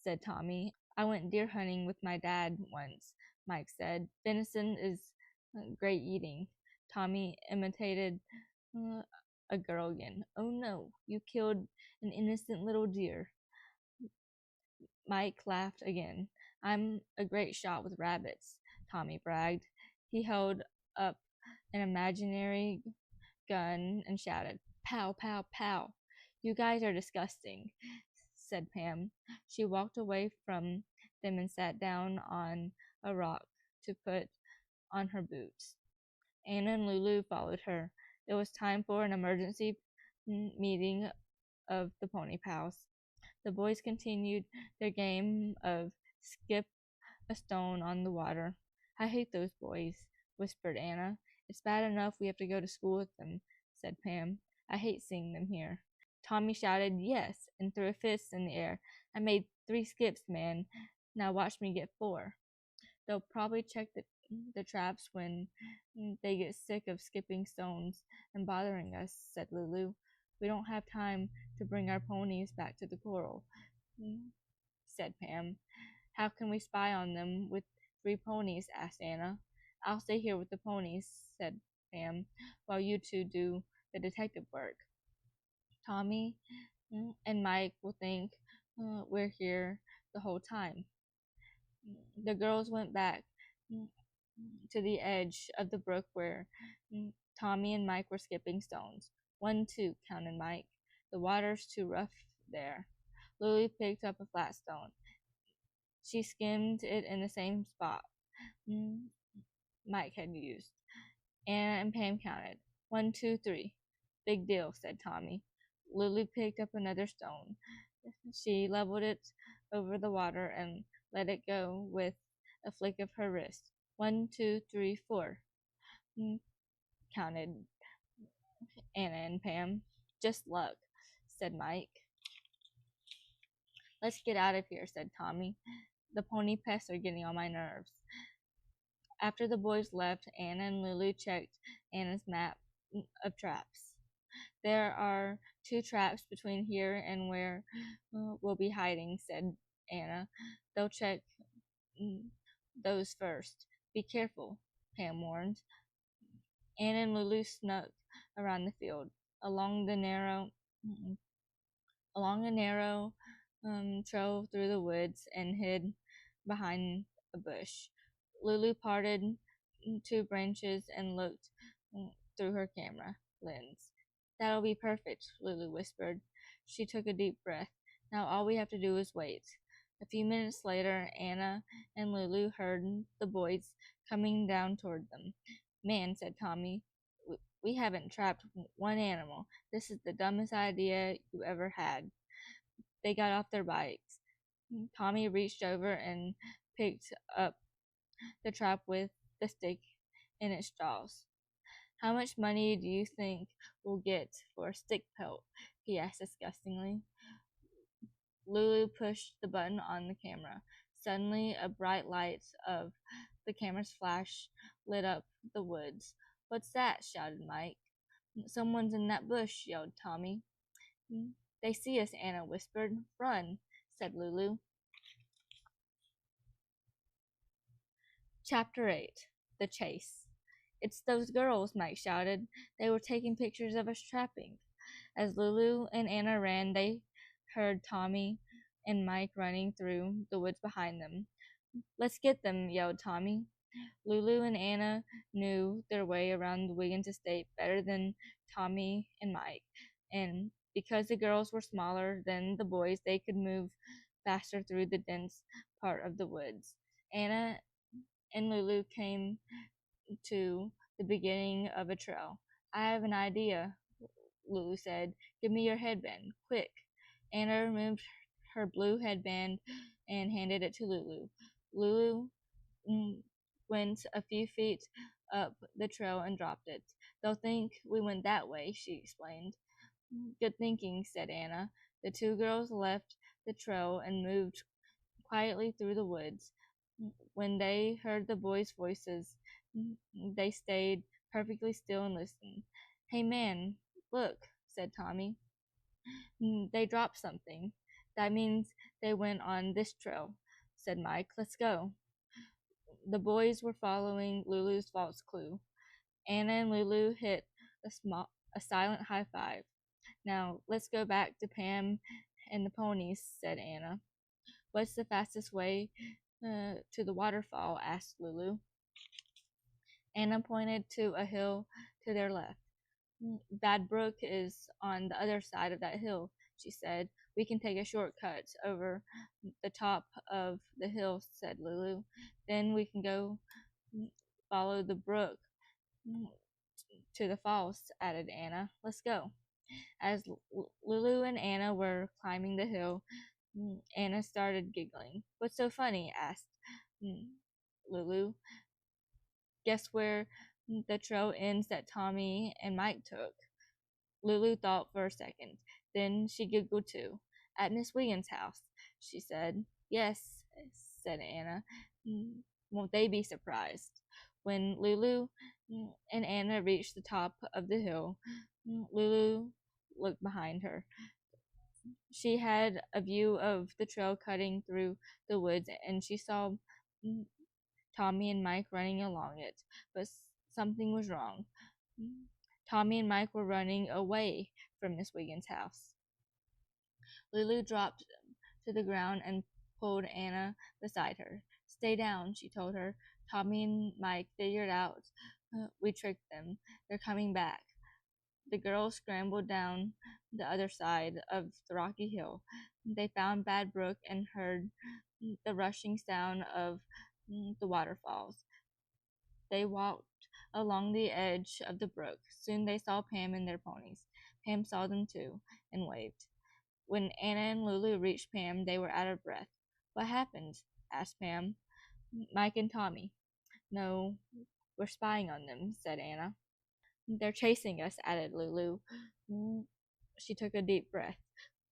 said Tommy. I went deer hunting with my dad once, Mike said. Venison is great eating. Tommy imitated a girl again. Oh no, you killed an innocent little deer. Mike laughed again. I'm a great shot with rabbits, Tommy bragged. He held up an imaginary gun and shouted, Pow, pow, pow. You guys are disgusting, said Pam. She walked away from them and sat down on a rock to put on her boots. Anna and Lulu followed her. It was time for an emergency meeting of the pony pals. The boys continued their game of skip a stone on the water. I hate those boys, whispered Anna. It's bad enough we have to go to school with them, said Pam. I hate seeing them here. Tommy shouted, yes, and threw a fist in the air. I made 3 skips, man. Now watch me get 4. They'll probably check the the traps when they get sick of skipping stones and bothering us, said Lulu. We don't have time to bring our ponies back to the coral, said Pam. How can we spy on them with 3 ponies? Asked Anna. I'll stay here with the ponies, said Pam, while you two do the detective work. Tommy and Mike will think we're here the whole time. The girls went back to the edge of the brook where Tommy and Mike were skipping stones. 1, 2, counted Mike. The water's too rough there. Lily picked up a flat stone. She skimmed it in the same spot Mike had used. Anna and Pam counted. 1, 2, 3. Big deal, said Tommy. Lily picked up another stone. She leveled it over the water and let it go with a flick of her wrist. 1, 2, 3, 4. Counted Anna and Pam. Just luck, said Mike. Let's get out of here, said Tommy. The pony pests are getting on my nerves. After the boys left, Anna and Lulu checked Anna's map of traps. There are 2 traps between here and where we'll be hiding, said Anna. They'll check those first. Be careful, Pam warned. Anna and Lulu snuck around the field, along a narrow trail through the woods, and hid behind a bush. Lulu parted 2 branches and looked through her camera lens. That'll be perfect, Lulu whispered. She took a deep breath. Now all we have to do is wait. A few minutes later, Anna and Lulu heard the boys coming down toward them. Man, said Tommy, we haven't trapped one animal. This is the dumbest idea you ever had. They got off their bikes. Tommy reached over and picked up the trap with the stick in its jaws. How much money do you think we'll get for a stick pelt? He asked disgustingly. Lulu pushed the button on the camera. Suddenly, a bright light of the camera's flash lit up the woods. What's that? Shouted Mike. Someone's in that bush, yelled Tommy. They see us, Anna whispered. Run, said Lulu. Chapter 8. The Chase. It's those girls, Mike shouted. They were taking pictures of us trapping. As Lulu and Anna ran, they heard Tommy and Mike running through the woods behind them. Let's get them, yelled Tommy. Lulu and Anna knew their way around the Wiggins estate better than Tommy and Mike, and because the girls were smaller than the boys, they could move faster through the dense part of the woods. Anna and Lulu came to the beginning of a trail. I have an idea, Lulu said. Give me your headband, quick. Anna removed her blue headband and handed it to Lulu. Lulu went a few feet up the trail and dropped it. They'll think we went that way, she explained. Good thinking, said Anna. The 2 girls left the trail and moved quietly through the woods. When they heard the boys' voices, they stayed perfectly still and listened. Hey man, look, said Tommy. They dropped something. That means they went on this trail, said Mike. Let's go. The boys were following Lulu's false clue. Anna and Lulu hit a silent high five. Now, let's go back to Pam and the ponies, said Anna. What's the fastest way to the waterfall? Asked Lulu. Anna pointed to a hill to their left. Bad Brook is on the other side of that hill, she said. We can take a shortcut over the top of the hill, said Lulu. Then we can go follow the brook to the falls, added Anna. Let's go. As Lulu and Anna were climbing the hill, Anna started giggling. What's so funny? Asked Lulu. Guess where the trail ends that Tommy and Mike took? Lulu thought for a second. Then she giggled too. At Miss Wiggins' house, she said. Yes, said Anna. Won't they be surprised? When Lulu and Anna reached the top of the hill, Lulu looked behind her. She had a view of the trail cutting through the woods, and she saw mm, Tommy and Mike running along it. But something was wrong. Tommy and Mike were running away from Miss Wiggins' house. Lulu dropped to the ground and pulled Anna beside her. Stay down, she told her. Tommy and Mike figured out we tricked them. They're coming back. The girls scrambled down the other side of the rocky hill. They found Bad Brook and heard the rushing sound of the waterfalls. They walked along the edge of the brook. Soon they saw Pam and their ponies. Pam saw them too and waved. When Anna and Lulu reached Pam, they were out of breath. What happened? Asked Pam. Mike and Tommy. No, we're spying on them, said Anna. They're chasing us, added Lulu. She took a deep breath.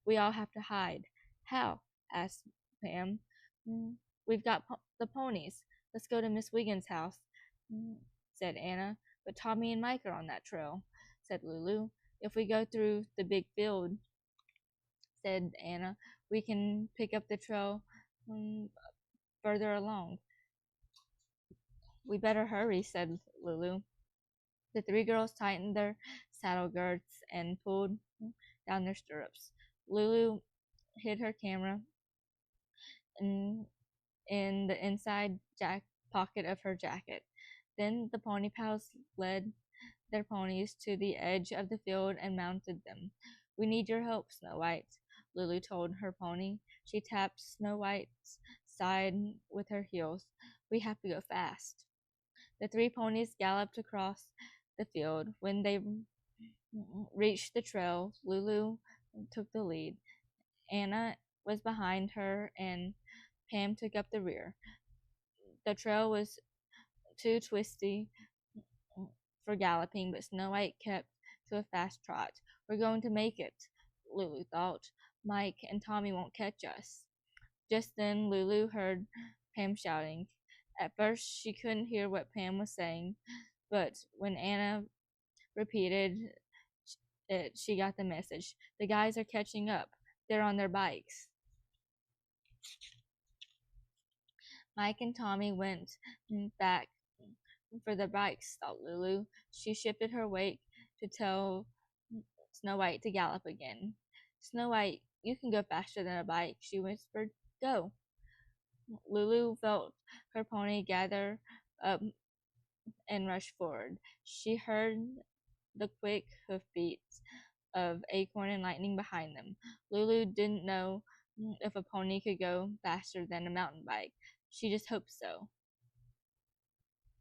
We all have to hide. How? Asked Pam. We've got the ponies. Let's go to Miss Wiggins' house, said Anna. But Tommy and Mike are on that trail, said Lulu. If we go through the big field, said Anna, we can pick up the trail further along. We better hurry, said Lulu. The three girls tightened their saddle girths and pulled down their stirrups. Lulu hid her camera in the inside pocket of her jacket. Then the pony pals led their ponies to the edge of the field and mounted them. We need your help, Snow White, Lulu told her pony. She tapped Snow White's side with her heels. We have to go fast. The three ponies galloped across the field. When they reached the trail, Lulu took the lead. Anna was behind her, and Pam took up the rear. The trail was too twisty for galloping, but Snow White kept to a fast trot. We're going to make it, Lulu thought. Mike and Tommy won't catch us. Just then, Lulu heard Pam shouting. At first, she couldn't hear what Pam was saying, but when Anna repeated it, she got the message. The guys are catching up. They're on their bikes. Mike and Tommy went back for their bikes, thought Lulu. She shifted her weight to tell Snow White to gallop again. Snow White, you can go faster than a bike, she whispered. Go. Lulu felt her pony gather up and rush forward. She heard the quick hoofbeats of Acorn and Lightning behind them. Lulu didn't know if a pony could go faster than a mountain bike. She just hoped so.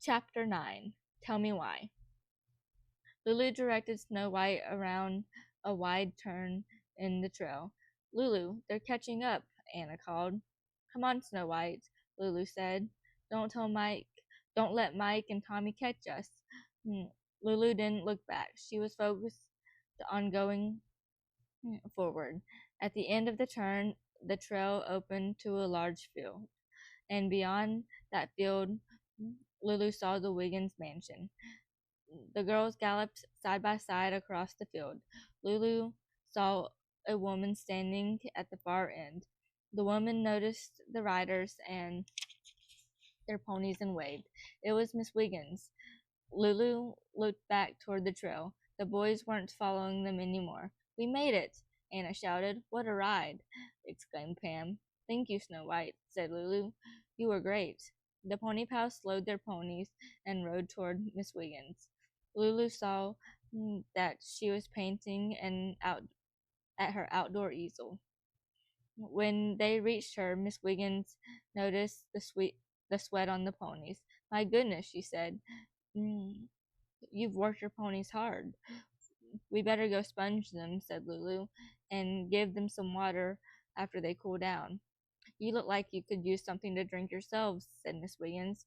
Chapter 9. Tell Me Why. Lulu directed Snow White around a wide turn in the trail. Lulu, they're catching up, Anna called. Come on, Snow White, Lulu said. Don't let Mike and Tommy catch us. Lulu didn't look back. She was focused on going forward. At the end of the turn, the trail opened to a large field, and beyond that field, Lulu saw the Wiggins mansion. The girls galloped side by side across the field. Lulu saw a woman standing at the far end. The woman noticed the riders and their ponies and waved. It was Miss Wiggins. Lulu looked back toward the trail. The boys weren't following them anymore. We made it, Anna shouted. What a ride, exclaimed Pam. Thank you, Snow White, said Lulu. You were great. The pony pals slowed their ponies and rode toward Miss Wiggins. Lulu saw that she was painting at her outdoor easel. When they reached her, Miss Wiggins noticed the sweat on the ponies. My goodness, she said. You've worked your ponies hard. We better go sponge them, said Lulu, and give them some water after they cool down. You look like you could use something to drink yourselves, said Miss Wiggins.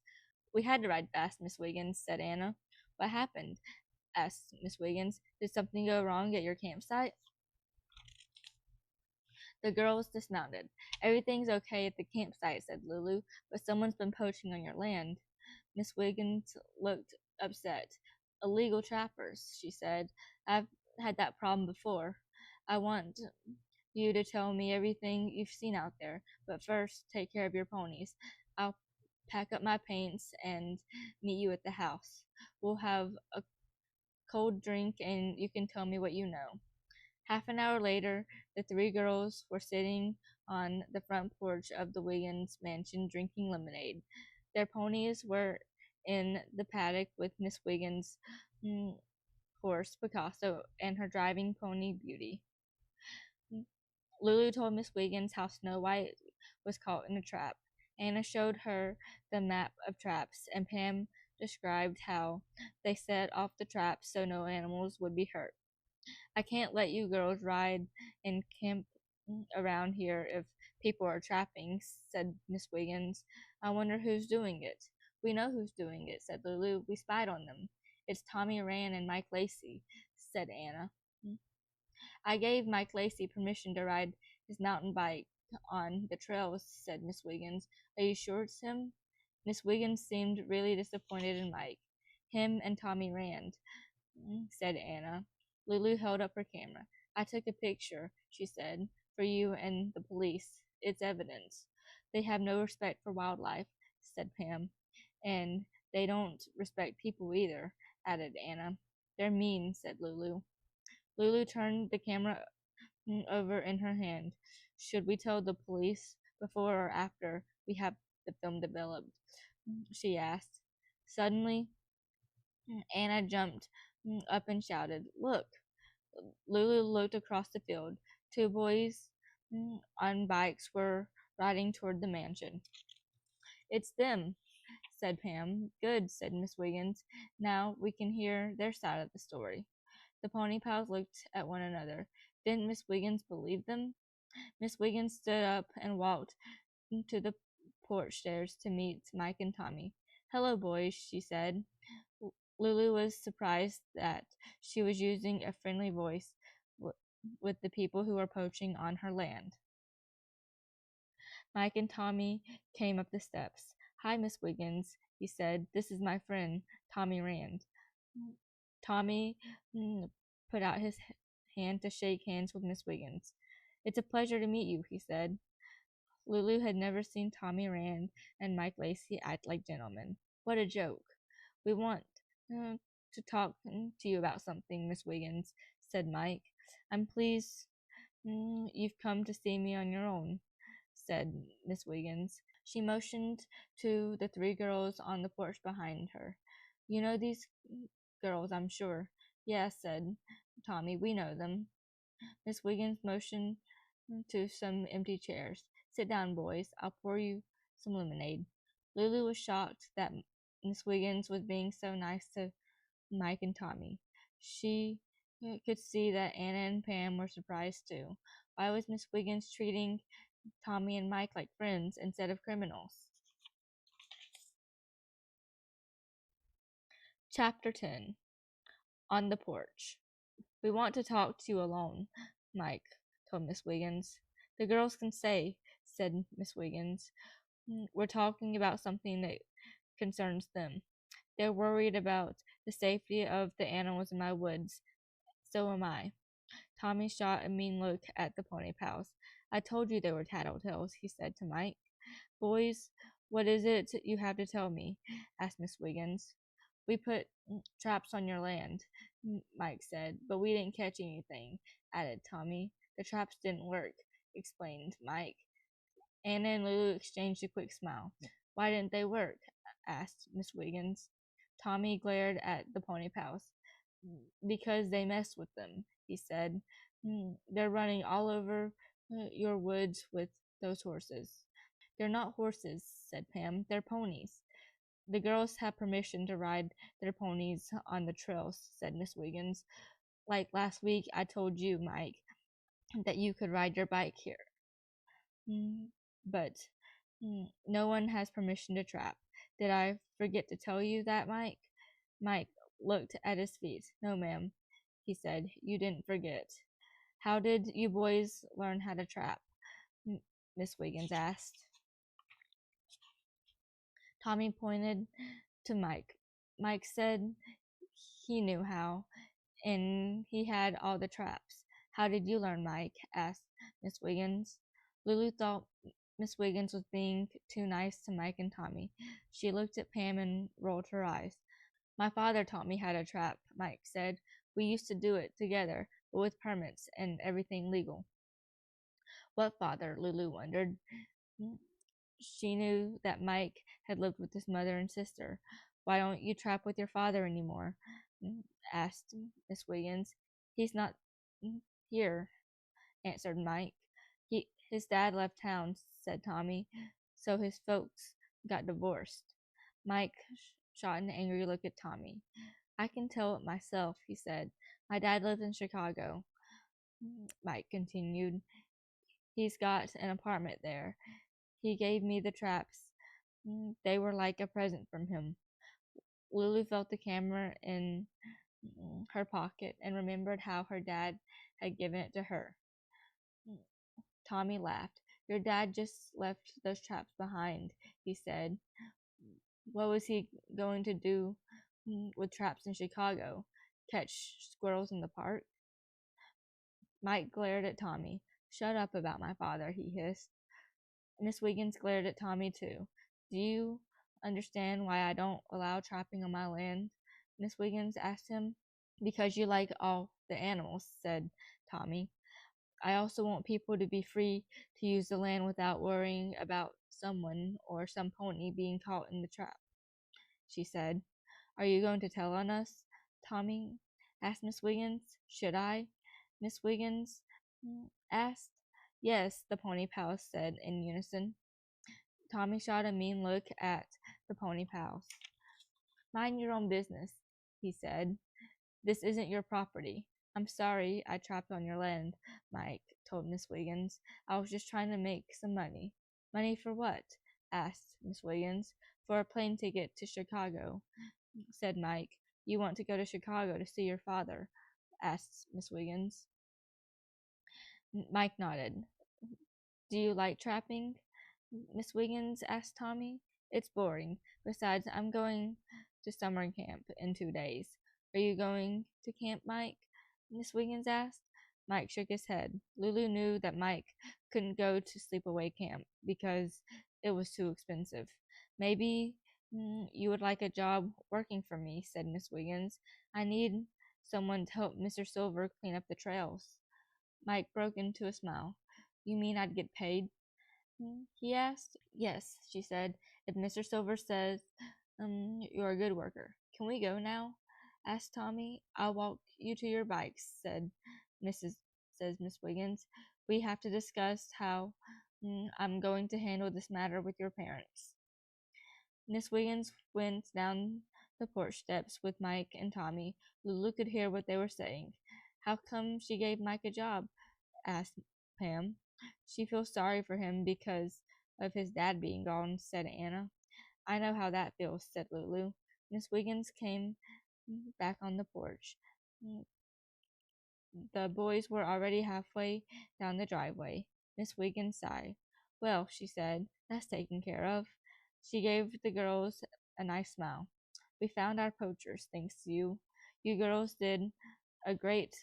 We had to ride fast, Miss Wiggins, said Anna. What happened? Asked Miss Wiggins. Did something go wrong at your campsite? The girls dismounted. Everything's okay at the campsite, said Lulu, but someone's been poaching on your land. Miss Wiggins looked upset. Illegal trappers, she said. I've had that problem before. I want you to tell me everything you've seen out there, but first take care of your ponies. I'll pack up my paints and meet you at the house. We'll have a cold drink and you can tell me what you know. Half an hour later, the three girls were sitting on the front porch of the Wiggins mansion drinking lemonade. Their ponies were in the paddock with Miss Wiggins' horse Picasso and her driving pony Beauty. Lulu told Miss Wiggins how Snow White was caught in a trap. Anna showed her the map of traps, and Pam described how they set off the traps so no animals would be hurt. I can't let you girls ride and camp around here if people are trapping, said Miss Wiggins. I wonder who's doing it. We know who's doing it, said Lulu. We spied on them. It's Tommy Rand and Mike Lacey, said Anna. I gave Mike Lacey permission to ride his mountain bike on the trails, said Miss Wiggins. Are you sure it's him? Miss Wiggins seemed really disappointed in Mike. Him and Tommy Rand, said Anna. Lulu held up her camera. I took a picture, she said, for you and the police. It's evidence. They have no respect for wildlife, said Pam. And they don't respect people either, added Anna. They're mean, said Lulu. Lulu turned the camera over in her hand. Should we tell the police before or after we have the film developed? She asked. Suddenly, Anna jumped up and shouted, Look! Lulu looked across the field. Two boys on bikes were riding toward the mansion. It's them, said Pam. Good, said Miss Wiggins. Now we can hear their side of the story. The pony pals looked at one another. Didn't Miss Wiggins believe them? Miss Wiggins stood up and walked to the porch stairs to meet Mike and Tommy. Hello, boys, she said. Lulu was surprised that she was using a friendly voice with the people who were poaching on her land. Mike and Tommy came up the steps. Hi, Miss Wiggins, he said. This is my friend, Tommy Rand. Tommy put out his hand to shake hands with Miss Wiggins. It's a pleasure to meet you, he said. Lulu had never seen Tommy Rand and Mike Lacey act like gentlemen. What a joke. We want to talk to you about something, Miss Wiggins, said Mike. I'm pleased you've come to see me on your own, said Miss Wiggins. She motioned to the three girls on the porch behind her. You know these girls, I'm sure. Yes, said Tommy, we know them. Miss Wiggins motioned to some empty chairs. Sit down, boys. I'll pour you some lemonade. Lulu was shocked that Miss Wiggins was being so nice to Mike and Tommy. She could see that Anna and Pam were surprised too. Why was Miss Wiggins treating Tommy and Mike like friends instead of criminals? Chapter 10. On the porch. We want to talk to you alone, Mike told Miss Wiggins. The girls can stay, said Miss Wiggins. We're talking about something that concerns them. They're worried about the safety of the animals in my woods. So am I. Tommy shot a mean look at the pony pals. I told you they were tattletales, he said to Mike. Boys, what is it you have to tell me? Asked Miss Wiggins. We put traps on your land, Mike said, but we didn't catch anything, added Tommy. The traps didn't work, explained Mike. Anna and Lulu exchanged a quick smile. Why didn't they work? Asked Miss Wiggins. Tommy glared at the pony pals. Because they messed with them, he said. They're running all over your woods with those horses. They're not horses, said Pam. They're ponies. The girls have permission to ride their ponies on the trails, said Miss Wiggins. Like last week I told you, Mike, that you could ride your bike here. But no one has permission to trap. Did I forget to tell you that, Mike? Mike looked at his feet. No, ma'am, he said. You didn't forget. How did you boys learn how to trap? Miss Wiggins asked. Tommy pointed to Mike. Mike said he knew how, and he had all the traps. How did you learn, Mike? Asked Miss Wiggins. Lulu thought Miss Wiggins was being too nice to Mike and Tommy. She looked at Pam and rolled her eyes. My father taught me how to trap, Mike said. We used to do it together, but with permits and everything legal. What father? Lulu wondered. She knew that Mike had lived with his mother and sister. Why don't you trap with your father anymore? Asked Miss Wiggins. He's not here, answered Mike. His dad left town, said Tommy, so his folks got divorced. Mike shot an angry look at Tommy. I can tell it myself, he said. My dad lives in Chicago. Mike continued. He's got an apartment there. He gave me the traps. They were like a present from him. Lulu felt the camera in her pocket and remembered how her dad had given it to her. Tommy laughed. Your dad just left those traps behind, he said. What was he going to do with traps in Chicago? Catch squirrels in the park? Mike glared at Tommy. Shut up about my father, he hissed. Miss Wiggins glared at Tommy too. Do you understand why I don't allow trapping on my land? Miss Wiggins asked him. Because you like all the animals, said Tommy. I also want people to be free to use the land without worrying about someone or some pony being caught in the trap, she said. Are you going to tell on us? Tommy asked Miss Wiggins. Should I? Miss Wiggins asked. Yes, the pony pals said in unison. Tommy shot a mean look at the pony pals. Mind your own business, he said. This isn't your property. I'm sorry I trapped on your land, Mike told Miss Wiggins. I was just trying to make some money. Money for what? Asked Miss Wiggins. For a plane ticket to Chicago, said Mike. You want to go to Chicago to see your father? Asked Miss Wiggins. Mike nodded. Do you like trapping? Miss Wiggins asked Tommy. It's boring. Besides, I'm going to summer camp in 2 days. Are you going to camp, Mike? Miss Wiggins asked. Mike shook his head. Lulu knew that Mike couldn't go to sleepaway camp because it was too expensive. Maybe you would like a job working for me, said Miss Wiggins. I need someone to help Mr. Silver clean up the trails. Mike broke into a smile. You mean I'd get paid? He asked. Yes, she said. If Mr. Silver says you're a good worker. Can we go now? Asked Tommy. I'll walk you to your bikes, says Miss Wiggins. We have to discuss how I'm going to handle this matter with your parents. Miss Wiggins went down the porch steps with Mike and Tommy. Lulu could hear what they were saying. How come she gave Mike a job? Asked Pam. She feels sorry for him because of his dad being gone, said Anna. I know how that feels, said Lulu. Miss Wiggins came back on the porch. The boys were already halfway down the driveway. Miss Wiggins sighed. Well, she said, that's taken care of. She gave the girls a nice smile. We found our poachers, thanks to you. You girls did a great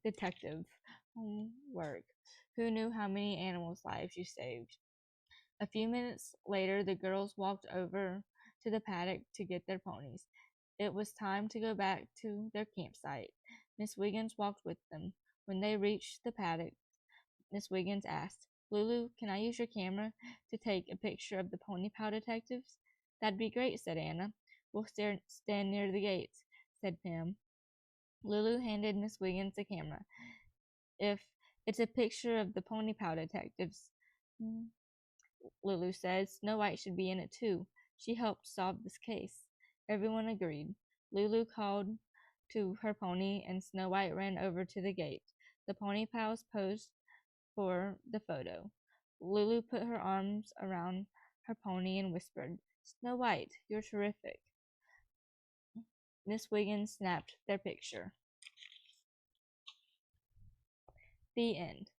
detective work. Who knew how many animals' lives you saved? A few minutes later, the girls walked over to the paddock to get their ponies. It was time to go back to their campsite. Miss Wiggins walked with them. When they reached the paddock, Miss Wiggins asked, Lulu, can I use your camera to take a picture of the pony paw detectives? That'd be great, said Anna. We'll stand near the gates, said Pam. Lulu handed Miss Wiggins the camera. If it's a picture of the pony paw detectives, Lulu said, Snow White should be in it too. She helped solve this case. Everyone agreed. Lulu called to her pony, and Snow White ran over to the gate. The pony pals posed for the photo. Lulu put her arms around her pony and whispered, Snow White, you're terrific. Miss Wiggins snapped their picture. The end.